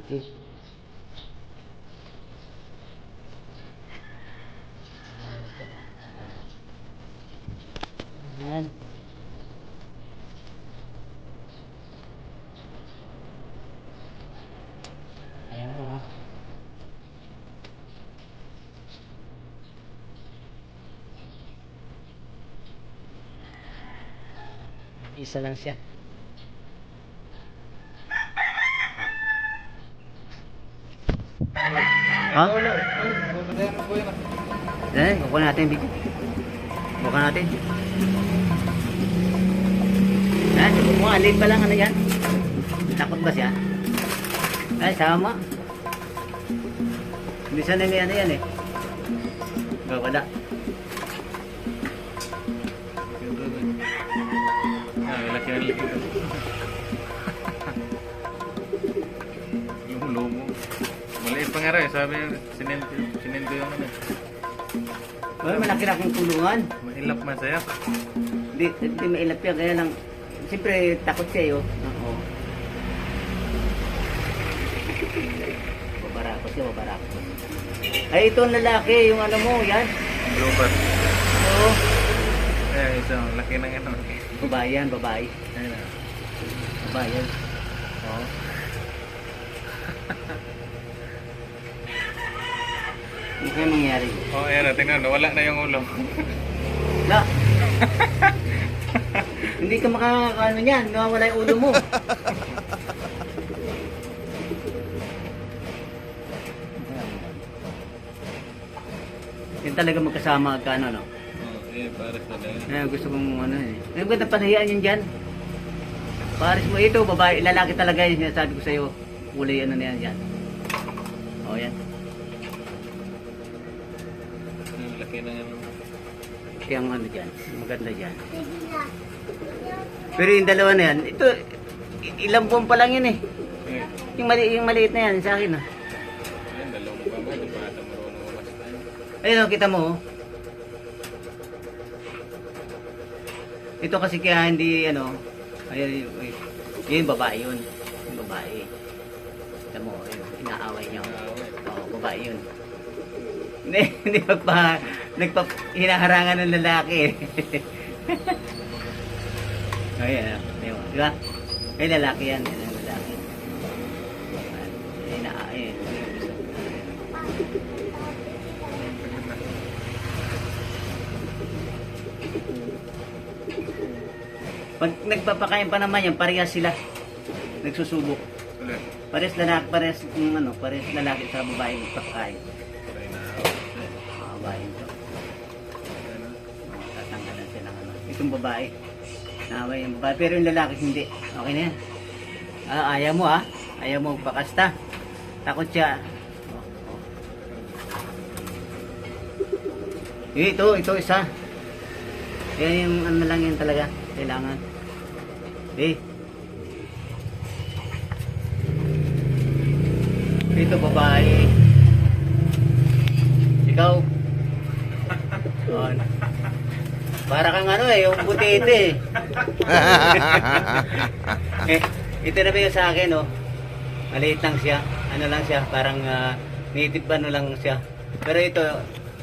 Okay. Ayan. Ayan po ha. Isa lang siya. Ha? Eh, kukuha natin yung video. Kukuha natin. Ah, subukan mo. Alin pa lang. Ano yan? Takot ba siya? Ay, sama. Hindi siya nili ano yan eh. Wala. Laki-laki. Yung ulo mo. Maliit pa nga rin. Sabi niya, sinendo yung ano. Well, malaki-laking tulungan. Mailap man sa'yo. Hindi mailap yan. Kaya lang, siyempre takot siya yun. Oo. Babarakos siya, babarakos. Ay, ito ang lalaki. Yung ano mo, yan. Blooper. Oo. Eh, isang laki ng ano. Babae yan, babae. Ayun na. Babae yan. Oo. Ano kaya mangyari? Oh, ayan na. Tingnan, nawala na yung ulo. Na! Hindi ka makakano niyan. Nawawala yung ulo mo. Yan talaga magkasama ka ano, no? Eh, pares na lang. Eh, gusto kong ano eh. Ang ganda panahiyaan yun dyan. Paris mo ito, babae, lalaki talaga yung sinasabi ko sa'yo. Kulay ano na yan dyan. O yan. Ang laki ng ano. Kaya ang ano dyan, maganda dyan. Pero yung dalawa na yan, ito, ilang buwan pa lang yun eh. Eh, Yung maliit na yan sa akin ah. ayun, dalawang pa ba? Di ba ata marunong umasta? Ayun o, kita mo oh. Ito kasi kaya hindi ano, ayun, yun babae yun. Yung babae. Kita mo, yun, inaaway niya. Oo, babae yun. Hindi hinaharangan ng lalaki eh. Ayan, di ba? Ay, lalaki yan. Yan ang lalaki. Ayun. Pag nagpapakain pa naman yan, parehas sila. Nagsusubok. Ulit. Parehas lalaki sa babae nagpapakain. Patay na. Babae ito. Tatanggalan siya ng ano. Itong babae. Naway yung babae. Pero yung lalaki hindi. Okay na yan. Ayaw mo ah. Ayaw mo pakasta. Takot siya. Ito isa. Yan yung ano lang yan talaga. Kailangan. Ito babae. Ikaw. Para kang ano eh, yung butete eh. Ito na ba yung sa akin oh. Maliit lang siya. Ano lang siya, parang native ano lang siya. Pero ito,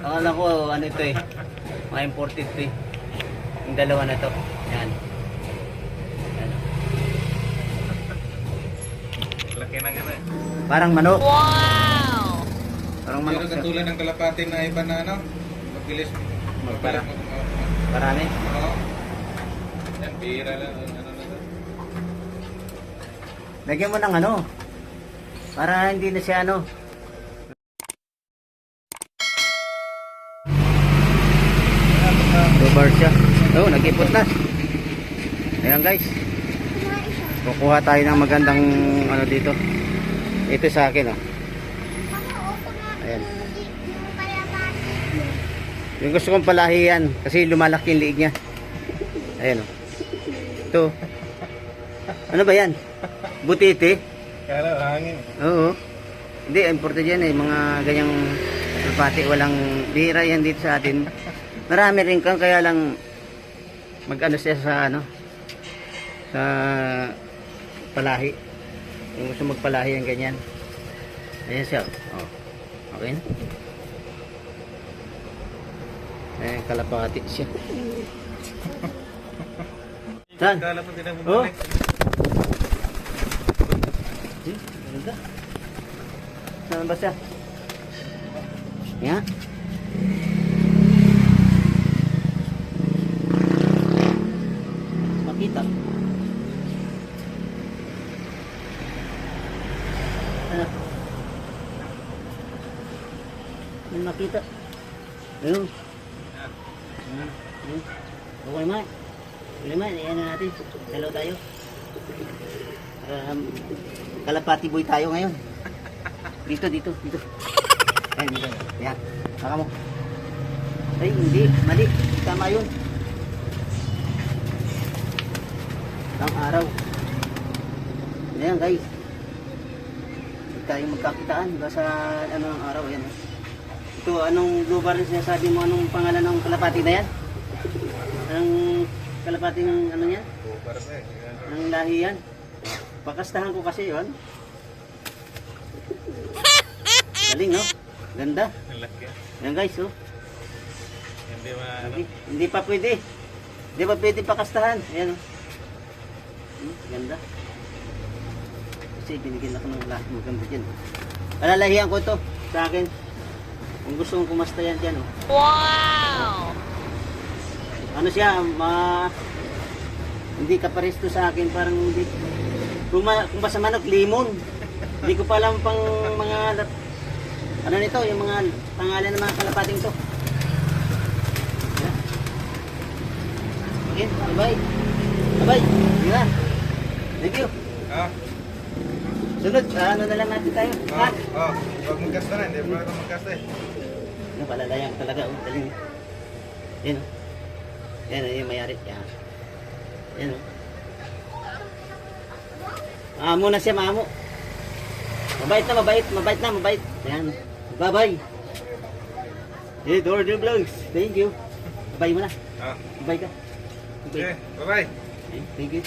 ang alam ko, ano ito eh. Mga imported ito eh. Yung dalawa na to. Yan. Yan. Laki ng ano eh. Parang manok. Wow! Parang manok Pero siya. katulad ng kalapati na iba na ano, mabilis Magpara. Marami. Oo. Yan, bira lang. Ano na to. Lagyan mo ng ano. Para hindi na siya ano. Bar siya. Oh, nag-ipot na. Ayan guys. Kukuha tayo ng magandang ano dito. Ito sa akin oh. Ayan. Yung gusto kong palahiyan kasi lumalaki yung liig niya. Ayan oh. Ito. Ano ba yan? Butiti? Kala hangin. Oo. Hindi, imported yan eh. Mga ganyang pati walang bira yan dito sa atin. Marami rin kang kaya lang mag-ano siya sa ano sa palahi. Yung gusto magpalahi yan ganyan. Ayan siya. Oh. Okay na. Eh, kalapati siya. Saan? Kala pa din ang Oh. bumalik. Ganda. Saan ba siya? Yan. Makita. Ano? May makita. Ayun. Ayun. Okay, man. Okay, man. Ayan na natin. Hello tayo. Kalapati boy tayo ngayon. Dito. Ayan, dito. Ayan. Saka mo. Ay, hindi. Mali. Tama yun. Ang araw. Ayan, guys. Hindi tayo magkakitaan. Diba sa ano ang araw. Ayan. Ito, anong blue bar sinasabi mo? Anong pangalan ng kalapati na yan? Anong kalapati ng ano yan? Para sa Anong lahi yan? Pakastahan ko kasi yun. Galing, no? Ganda. laki. Yan guys, oh. Hindi ano. Hindi pa pwede. Hindi pa pwede pakastahan. Ayan, oh. Ganda. Kasi binigyan ako ng lahat maganda dyan. Alalahian ko ito sa akin. Kung gusto mong kumasta yan dyan, oh. Wow! Ano siya, hindi ka paresto sa akin, parang hindi. Kung basta manok, limon. Hindi ko pa alam pang mga, ano nito, yung mga pangalan ng mga kalapating to. Okay, bye-bye. Bye-bye. Sige na. Thank you. Sunod, ano na lang natin tayo. Ha? Huwag magkasta na, hindi pa ito magkasta eh. Ano, palalayang talaga, oh. Daling. Yan, oh. Yan, yung mayari. Yan. Yan, oh. Amo na siya, maamo. Mabait na. Yan. Bye-bye. Hey, Dordo Vlogs. Thank you. Bye mo na. Bye ka. Okay, bye-bye. Thank you.